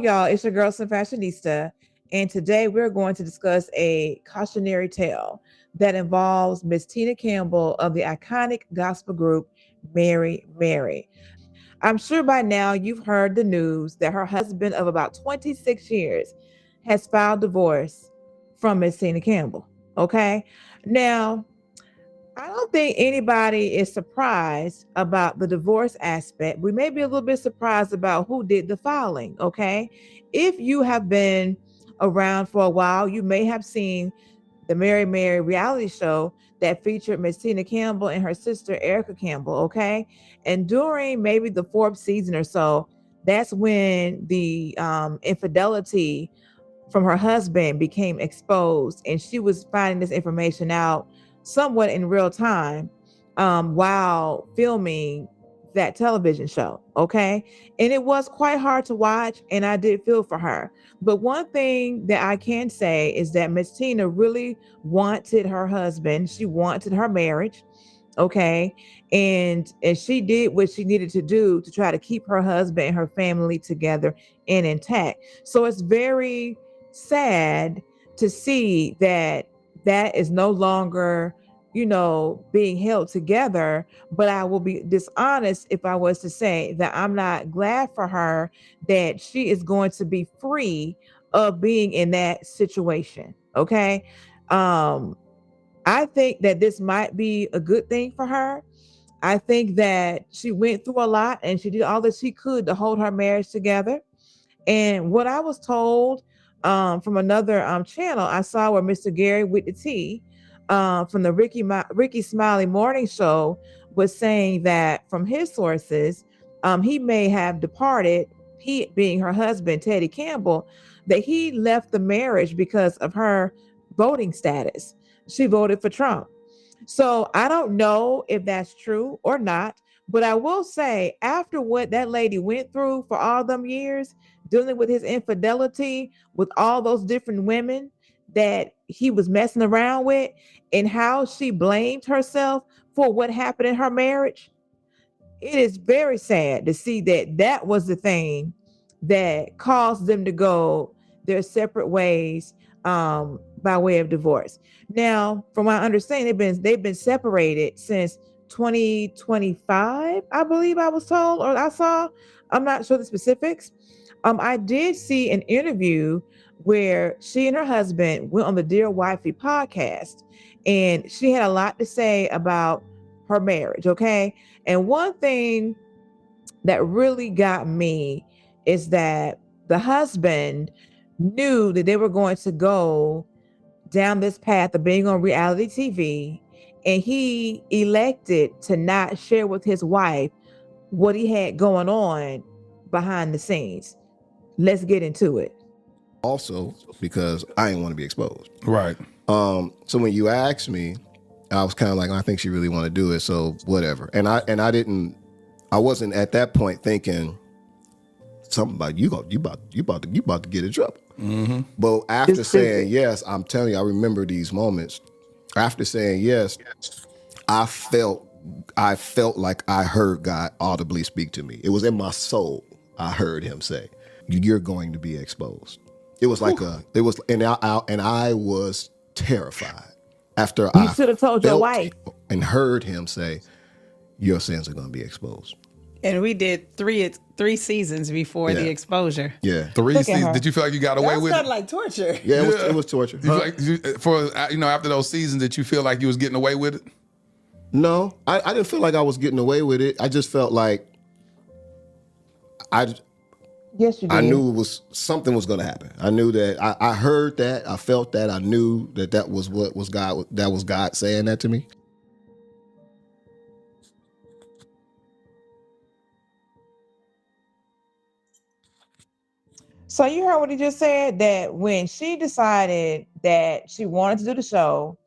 y'all, it's your girl STEMFashionista, and today we're going to discuss a cautionary tale that involves Miss Tina Campbell of the iconic gospel group Mary Mary. I'm sure by now you've heard the news that her husband of about 26 years has filed divorce from Miss Tina Campbell. Okay. Now, I don't think anybody is surprised about the divorce aspect. We may be a little bit surprised about who did the filing. Okay. If you have been around for a while, you may have seen the Mary Mary reality show that featured Miss Tina Campbell and her sister Erica Campbell. Okay. And during maybe the fourth season or so, that's when the infidelity from her husband became exposed, and she was finding this information out somewhat in real time while filming that television show. Okay. And it was quite hard to watch, and I did feel for her. But one thing that I can say is that Miss Tina really wanted her husband. She wanted her marriage. Okay. And she did what she needed to do to try to keep her husband and her family together and intact. So it's very sad to see that that is no longer, being held together. But I will be dishonest if I was to say that I'm not glad for her that she is going to be free of being in that situation. Okay. I think that this might be a good thing for her. I think that she went through a lot and she did all that she could to hold her marriage together. And what I was told from another channel, I saw where Mr. Gary with the T from the Ricky Smiley Morning Show was saying that from his sources, he may have departed, he being her husband, Teddy Campbell, that he left the marriage because of her voting status. She voted for Trump. So I don't know if that's true or not, but I will say after what that lady went through for all them years, dealing with his infidelity with all those different women that he was messing around with, and how she blamed herself for what happened in her marriage, it is very sad to see that that was the thing that caused them to go their separate ways by way of divorce. Now, from my understanding, they've been separated since 2025, I believe I was told or I saw. I'm not sure the specifics. I did see an interview where she and her husband went on the Dear Wifey podcast, and she had a lot to say about her marriage. Okay. And one thing that really got me is that the husband knew that they were going to go down this path of being on reality TV, and he elected to not share with his wife what he had going on behind the scenes. Let's get into it. Also, because I didn't want to be exposed. Right. So when you asked me, I was kind of like, I think she really want to do it, so whatever. And I wasn't at that point thinking something about you about to get in trouble. Mm-hmm. But after saying yes, I'm telling you, I remember these moments. After saying yes, I felt like I heard God audibly speak to me. It was in my soul. I heard him say, "You're going to be exposed." It was like and I was terrified. After you should have told your wife and heard him say, "Your sins are going to be exposed." And we did three seasons before the exposure. Yeah, 3 seasons. Did you feel like you got away with it? That was like torture. Yeah, it was torture. Did you feel like, after those seasons, did you feel like you was getting away with it? No, I didn't feel like I was getting away with it. I just felt like Yes, you did. I knew something was going to happen. I knew that. I heard that. I felt that. I knew that was what was God. That was God saying that to me. So you heard what he just said, that when she decided that she wanted to do the show,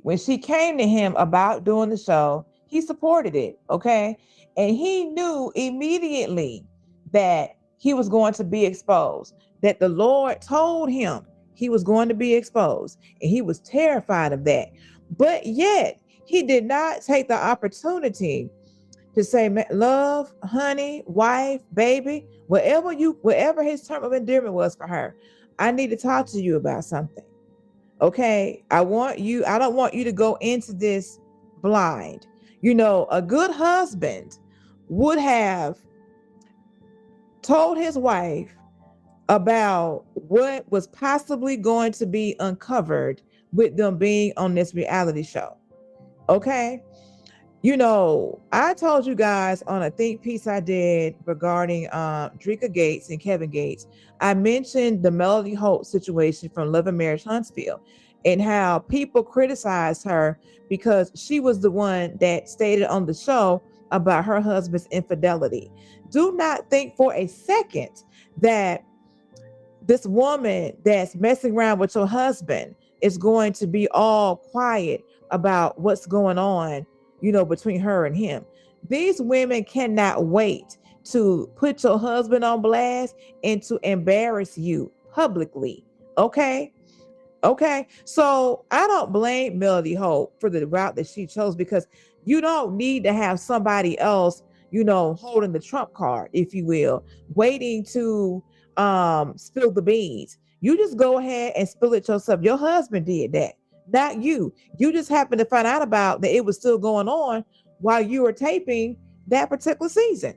when she came to him about doing the show, he supported it. Okay. And he knew immediately that he was going to be exposed, that the Lord told him he was going to be exposed, and he was terrified of that. But yet he did not take the opportunity to say, love, honey, wife, baby, whatever his term of endearment was for her, I need to talk to you about something. Okay. I don't want you to go into this blind. A good husband would have told his wife about what was possibly going to be uncovered with them being on this reality show. Okay. I told you guys on a think piece I did regarding Drika Gates and Kevin Gates, I mentioned the Melody Holt situation from Love and Marriage Huntsville and how people criticized her because she was the one that stated on the show about her husband's infidelity. Do not think for a second that this woman that's messing around with your husband is going to be all quiet about what's going on, between her and him. These women cannot wait to put your husband on blast and to embarrass you publicly. Okay. So I don't blame Melody Holt for the route that she chose, because you don't need to have somebody else, holding the trump card, if you will, waiting to spill the beans. You just go ahead and spill it yourself. Your husband did that, not you. You just happened to find out about that it was still going on while you were taping that particular season.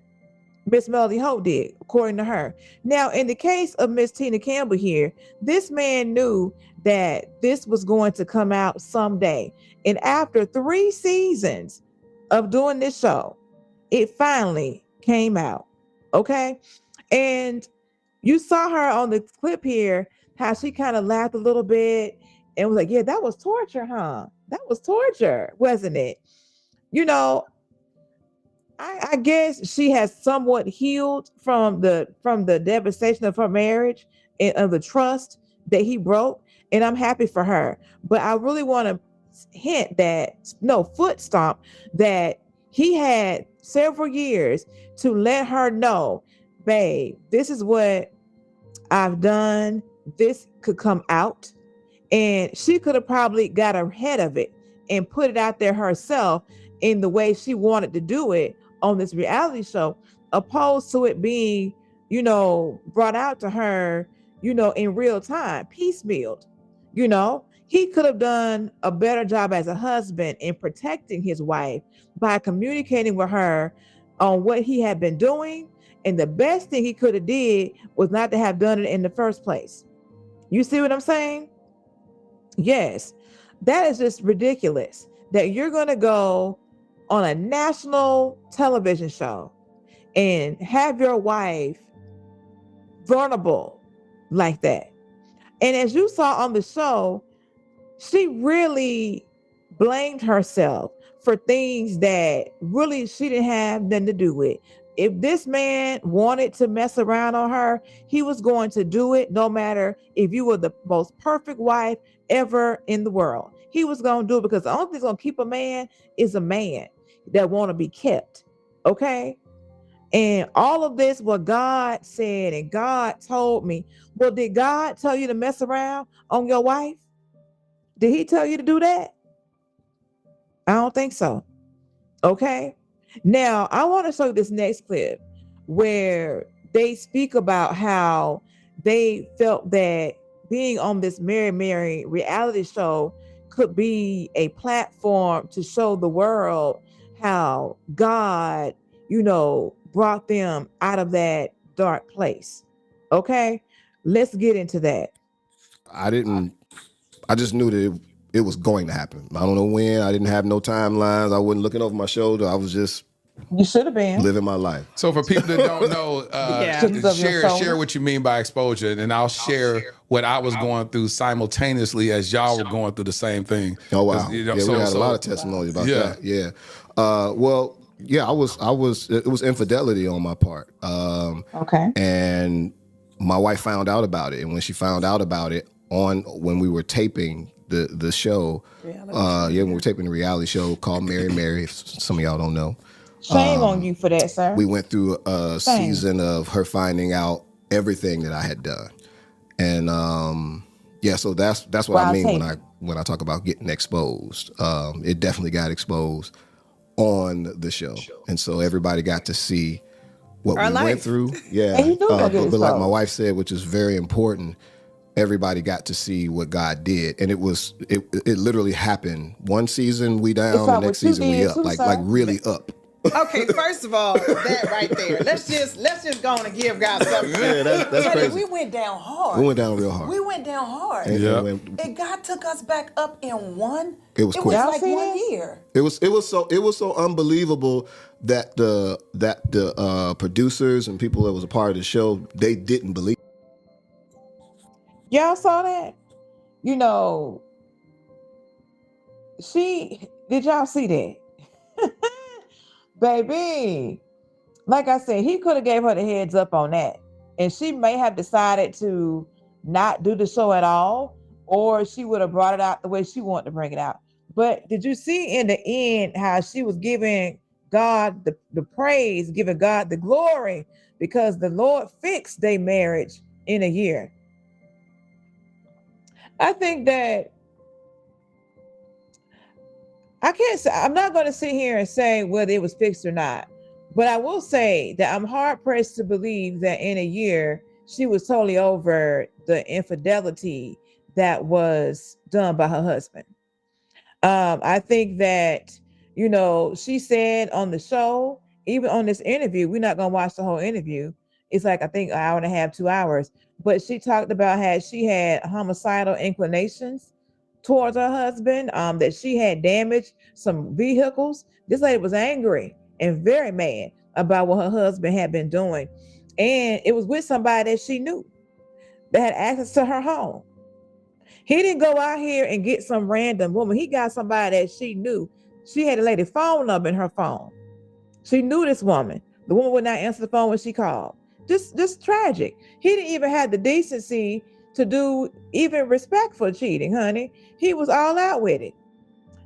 Miss Melody Holt did, according to her. Now, in the case of Miss Tina Campbell here, this man knew that this was going to come out someday. And after 3 seasons of doing this show, it finally came out. Okay. And you saw her on the clip here, how she kind of laughed a little bit and was like, yeah, that was torture, huh? That was torture, wasn't it? I guess she has somewhat healed from the devastation of her marriage and of the trust that he broke. And I'm happy for her. But I really want to foot stomp that he had several years to let her know, babe, this is what I've done. This could come out. And she could have probably got ahead of it and put it out there herself in the way she wanted to do it on this reality show, opposed to it being, brought out to her, in real time, piecemealed. He could have done a better job as a husband in protecting his wife by communicating with her on what he had been doing. And the best thing he could have did was not to have done it in the first place. You see what I'm saying? Yes. That is just ridiculous that you're going to go on a national television show and have your wife vulnerable like that. And as you saw on the show, she really blamed herself for things that really she didn't have nothing to do with. If this man wanted to mess around on her, he was going to do it, no matter if you were the most perfect wife ever in the world. He was going to do it, because the only thing that's going to keep a man is a man that want to be kept. Okay. And all of this, what God said and God told me. Well, did God tell you to mess around on your wife? Did he tell you to do that? I don't think so. Okay. Now, I want to show you this next clip where they speak about how they felt that being on this Mary reality show could be a platform to show the world how God, brought them out of that dark place. Okay, let's get into that. I just knew that it was going to happen. I don't know when. I didn't have no timelines. I wasn't looking over my shoulder. I was just You should have been living my life. So for people that don't know, share what you mean by exposure, and I'll share what I was going through simultaneously as y'all were going through the same thing. Oh wow! We had a lot of testimony about that. Yeah. I was. It was infidelity on my part. Okay. And my wife found out about it, and when she found out about it when we were taping the show, when we were taping the reality show called Mary Mary. If some of y'all don't know. Shame on you for that, sir. We went through a season of her finding out everything that I had done, and so that's what I mean when I talk about getting exposed. It definitely got exposed on the show. And so everybody got to see what Our we life. went through. Yeah. And he knew gonna get but like my exposed. wife said, which is very important, everybody got to see what God did. And it literally happened. One season we down, the next season we up. Like really up. Okay, first of all, that right there. Let's just go on and give God something. Yeah, that's crazy. We went down hard. We went down real hard. We went down hard. Yeah. And God took us back up in one. It was quick. Like Y'all see 1 this? year. It was so unbelievable that the producers and people that was a part of the show, they didn't believe. Y'all saw that? You know, did y'all see that? Baby, like I said, he could have gave her the heads up on that. And she may have decided to not do the show at all, or she would have brought it out the way she wanted to bring it out. But did you see in the end how she was giving God the praise, giving God the glory, because the Lord fixed their marriage in a year? I think that I'm not going to sit here and say whether it was fixed or not, but I will say that I'm hard pressed to believe that in a year she was totally over the infidelity that was done by her husband. I think that, she said on the show, even on this interview, we're not going to watch the whole interview. It's like, I think, an hour and a half, 2 hours. But she talked about how she had homicidal inclinations towards her husband, that she had damaged some vehicles. This lady was angry and very mad about what her husband had been doing. And it was with somebody that she knew that had access to her home. He didn't go out here and get some random woman. He got somebody that she knew. She had a lady phone number in her phone. She knew this woman. The woman would not answer the phone when she called. Just tragic. He didn't even have the decency to do even respect for cheating, honey. He was all out with it.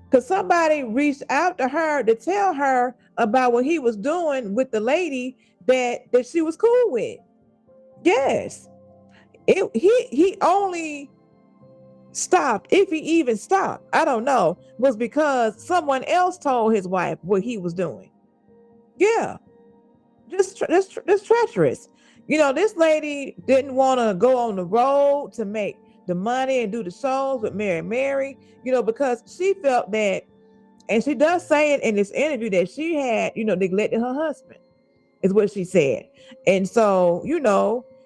Because somebody reached out to her to tell her about what he was doing with the lady that she was cool with. Yes. He only stopped, if he even stopped, I don't know, was because someone else told his wife what he was doing. Yeah. Just treacherous. This lady didn't want to go on the road to make the money and do the shows with Mary, because she felt that, and she does say it in this interview, that she had, neglected her husband, is what she said. And so,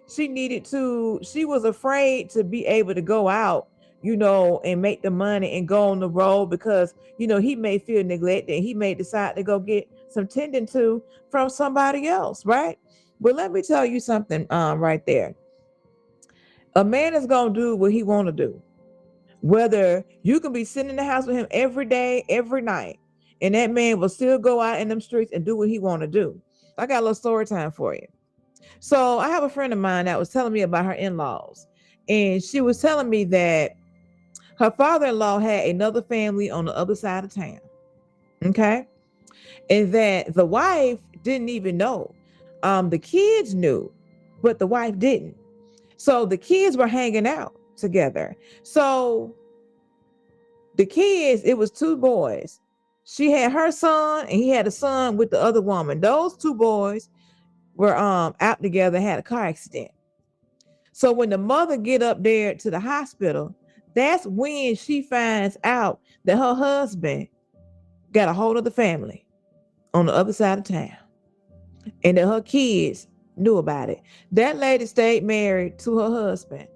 she was afraid to be able to go out, and make the money and go on the road because, he may feel neglected. He may decide to go get some tending to from somebody else, right? But let me tell you something right there. A man is going to do what he want to do. Whether you can be sitting in the house with him every day, every night, and that man will still go out in them streets and do what he want to do. I got a little story time for you. So I have a friend of mine that was telling me about her in-laws. And she was telling me that her father-in-law had another family on the other side of town. Okay. And that the wife didn't even know. The kids knew, but the wife didn't. So the kids were hanging out together. So the kids, it was two boys. She had her son and he had a son with the other woman. Those two boys were out together, had a car accident. So when the mother get up there to the hospital, that's when she finds out that her husband got a hold of the family on the other side of town, and that her kids knew about it. That lady stayed married to her husband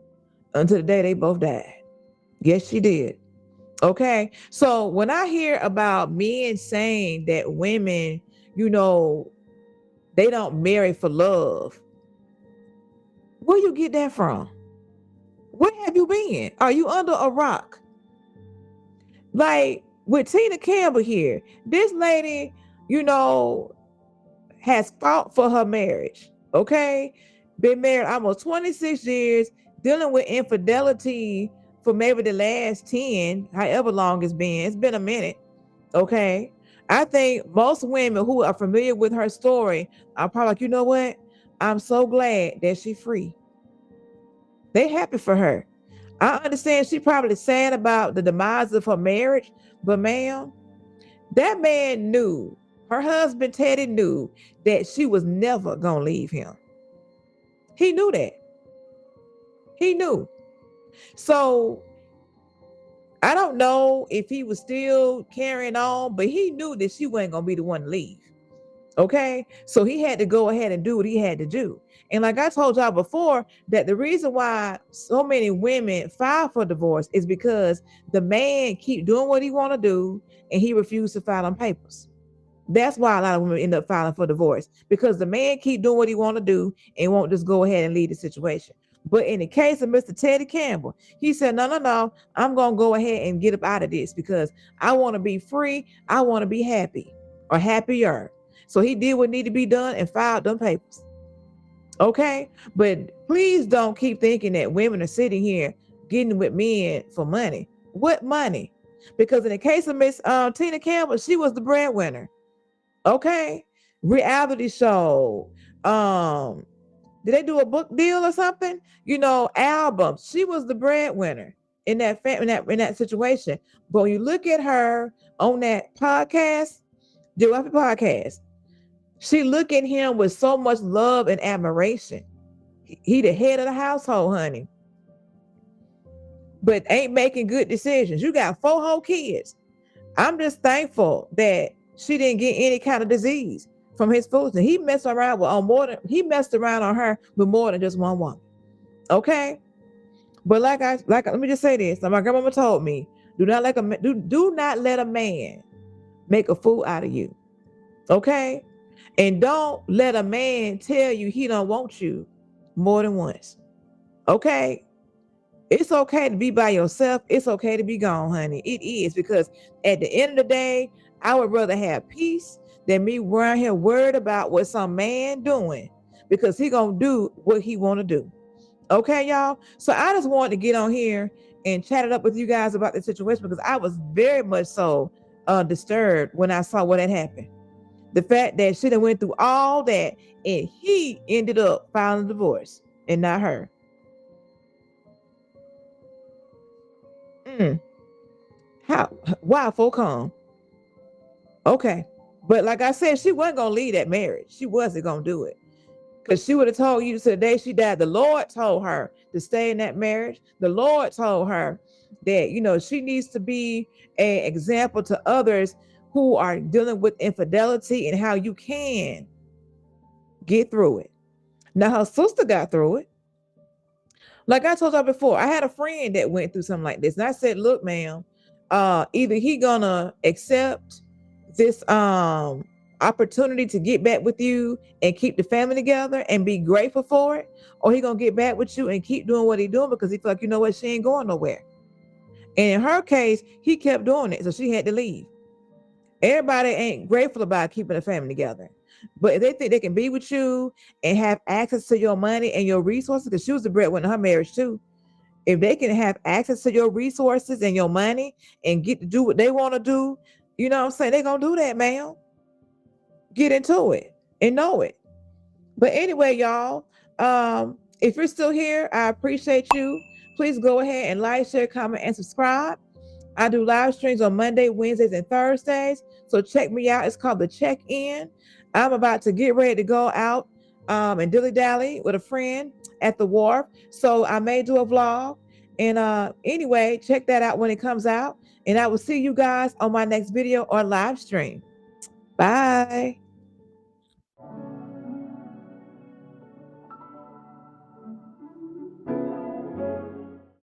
until the day they both died. Yes, she did. Okay. So when I hear about men saying that women, they don't marry for love, where you get that from? Where have you been? Are you under a rock? Like with Tina Campbell here, this lady, has fought for her marriage. Okay. Been married almost 26 years, dealing with infidelity for maybe the last 10, however long it's been. It's been a minute. Okay. I think most women who are familiar with her story are probably like, you know what? I'm so glad that she's free. They happy for her. I understand she probably sad about the demise of her marriage, but ma'am, that man knew Her husband, Teddy, knew that she was never going to leave him. He knew that. He knew. So I don't know if he was still carrying on, but he knew that she wasn't going to be the one to leave. Okay. So he had to go ahead and do what he had to do. And like I told y'all before, that the reason why so many women file for divorce is because the man keep doing what he want to do and he refused to file on papers. That's why a lot of women end up filing for divorce, because the man keep doing what he want to do and won't just go ahead and leave the situation. But in the case of Mr. Teddy Campbell, he said, no, I'm going to go ahead and get up out of this because I want to be free. I want to be happy or happier. So he did what needed to be done and filed them papers. Okay. But please don't keep thinking that women are sitting here getting with men for money. What money? Because in the case of Miss Tina Campbell, she was the breadwinner. Okay. Reality show. Did they do a book deal or something? Albums. She was the breadwinner in that situation. But when you look at her on that podcast, the Wealthy Podcast, she look at him with so much love and admiration. He the head of the household, honey. But ain't making good decisions. You got 4 whole kids. I'm just thankful that she didn't get any kind of disease from his foolishness. He messed around on her with more than just one woman. Okay. But let me just say this. My grandmama told me, do not let a man make a fool out of you. Okay. And don't let a man tell you he don't want you more than once. Okay. It's okay to be by yourself. It's okay to be gone, honey. It is, because at the end of the day, I would rather have peace than me around here worried about what some man doing, because he gonna do what he want to do. Okay, y'all? So I just wanted to get on here and chat it up with you guys about the situation, because I was very much so disturbed when I saw what had happened. The fact that she done went through all that and he ended up filing a divorce and not her. Why full calm? Okay. But like I said, she wasn't going to leave that marriage. She wasn't going to do it. Because she would have told you to the day she died, the Lord told her to stay in that marriage. The Lord told her that, she needs to be an example to others who are dealing with infidelity and how you can get through it. Now, her sister got through it. Like I told y'all before, I had a friend that went through something like this. And I said, look, ma'am, either he gonna accept this opportunity to get back with you and keep the family together and be grateful for it, or he gonna get back with you and keep doing what he doing because he feel like, you know what, she ain't going nowhere. And in her case, he kept doing it, so she had to leave. Everybody ain't grateful about keeping the family together. But if they think they can be with you and have access to your money and your resources, because she was the breadwinner in her marriage too. If they can have access to your resources and your money and get to do what they want to do, you know what I'm saying? They're going to do that, ma'am. Get into it and know it. But anyway, y'all, if you're still here, I appreciate you. Please go ahead and like, share, comment, and subscribe. I do live streams on Monday, Wednesdays, and Thursdays. So check me out. It's called The Check-In. I'm about to get ready to go out and dilly-dally with a friend at the wharf. So I may do a vlog. And anyway, check that out when it comes out. And I will see you guys on my next video or live stream. Bye.